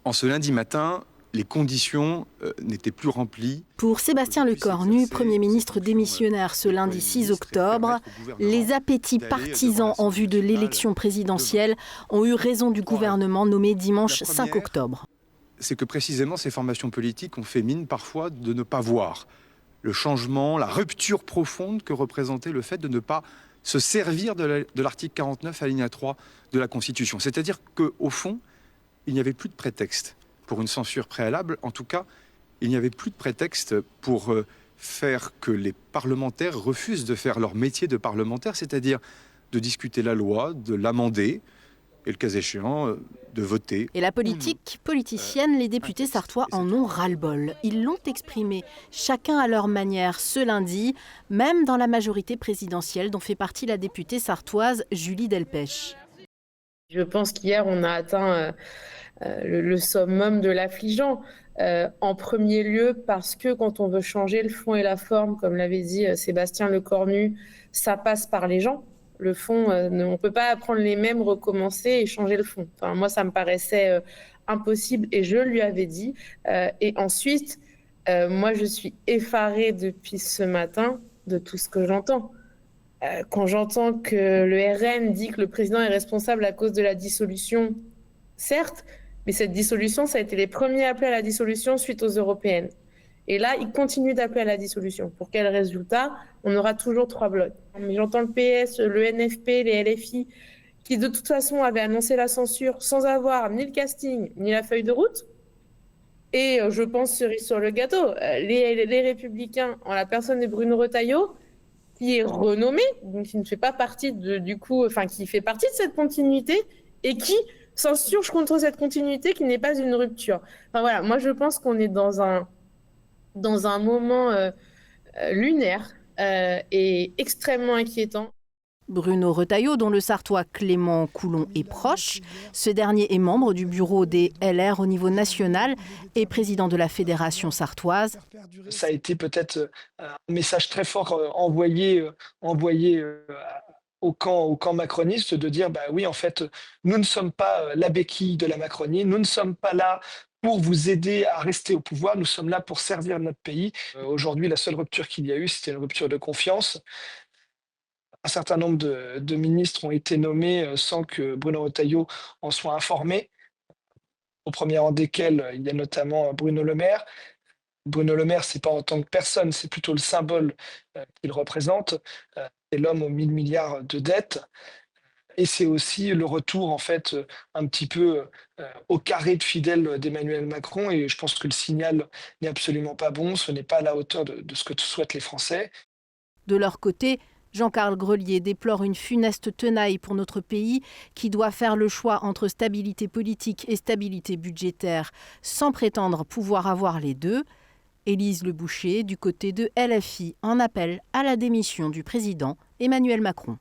En ce lundi matin, les conditions n'étaient plus remplies. Pour Sébastien Lecornu, Premier ministre démissionnaire ce lundi 6 octobre, les appétits partisans en vue de l'élection présidentielle ont eu raison du gouvernement nommé dimanche 5 octobre. C'est que précisément ces formations politiques ont fait mine parfois de ne pas voir le changement, la rupture profonde que représentait le fait de ne pas se servir de l'article 49 alinéa 3 de la Constitution. C'est-à-dire qu'au fond, il n'y avait plus de prétexte pour une censure préalable. En tout cas, il n'y avait plus de prétexte pour faire que les parlementaires refusent de faire leur métier de parlementaire, c'est-à-dire de discuter la loi, de l'amender, et le cas échéant, de voter. Et la politique politicienne, les députés sarthois en ont ras-le-bol. Ils l'ont exprimé, chacun à leur manière, ce lundi, même dans la majorité présidentielle dont fait partie la députée sarthoise Julie Delpech. Je pense qu'hier, on a atteint le summum de l'affligeant. En premier lieu, parce que quand on veut changer le fond et la forme, comme l'avait dit Sébastien Lecornu, ça passe par les gens. Le fond, on ne peut pas prendre les mêmes, recommencer et changer le fond. Enfin, moi, ça me paraissait impossible et je lui avais dit. Et ensuite, moi, je suis effarée depuis ce matin de tout ce que j'entends. Quand j'entends que le RN dit que le président est responsable à cause de la dissolution, certes, mais cette dissolution, ça a été les premiers appelés à la dissolution suite aux européennes. Et là, ils continuent d'appeler à la dissolution. Pour quel résultat? On aura toujours 3 blocs. Mais j'entends le PS, le NFP, les LFI, qui de toute façon avaient annoncé la censure sans avoir ni le casting, ni la feuille de route. Et je pense, cerise sur le gâteau, les Républicains, en la personne de Bruno Retailleau, qui est renommé, donc qui ne fait pas partie qui fait partie de cette continuité et qui s'insurge contre cette continuité qui n'est pas une rupture. Enfin voilà, moi je pense qu'on est dans un moment lunaire et extrêmement inquiétant. Bruno Retailleau, dont le Sarthois Clément Coulon est proche. Ce dernier est membre du bureau des LR au niveau national et président de la Fédération sarthoise. Ça a été peut-être un message très fort envoyé au camp macroniste de dire oui, en fait, nous ne sommes pas la béquille de la Macronie, nous ne sommes pas là pour vous aider à rester au pouvoir, nous sommes là pour servir notre pays. Aujourd'hui, la seule rupture qu'il y a eu, c'était une rupture de confiance. Un certain nombre de ministres ont été nommés sans que Bruno Retailleau en soit informé, au premier rang desquels il y a notamment Bruno Le Maire. Bruno Le Maire, c'est pas en tant que personne, c'est plutôt le symbole qu'il représente. C'est l'homme aux 1000 milliards de dettes. Et c'est aussi le retour, en fait, un petit peu au carré de fidèles d'Emmanuel Macron. Et je pense que le signal n'est absolument pas bon. Ce n'est pas à la hauteur de ce que souhaitent les Français. De leur côté, Jean-Carl Grelier déplore une funeste tenaille pour notre pays qui doit faire le choix entre stabilité politique et stabilité budgétaire sans prétendre pouvoir avoir les deux. Élise Le Boucher, du côté de LFI, en appelle à la démission du président Emmanuel Macron.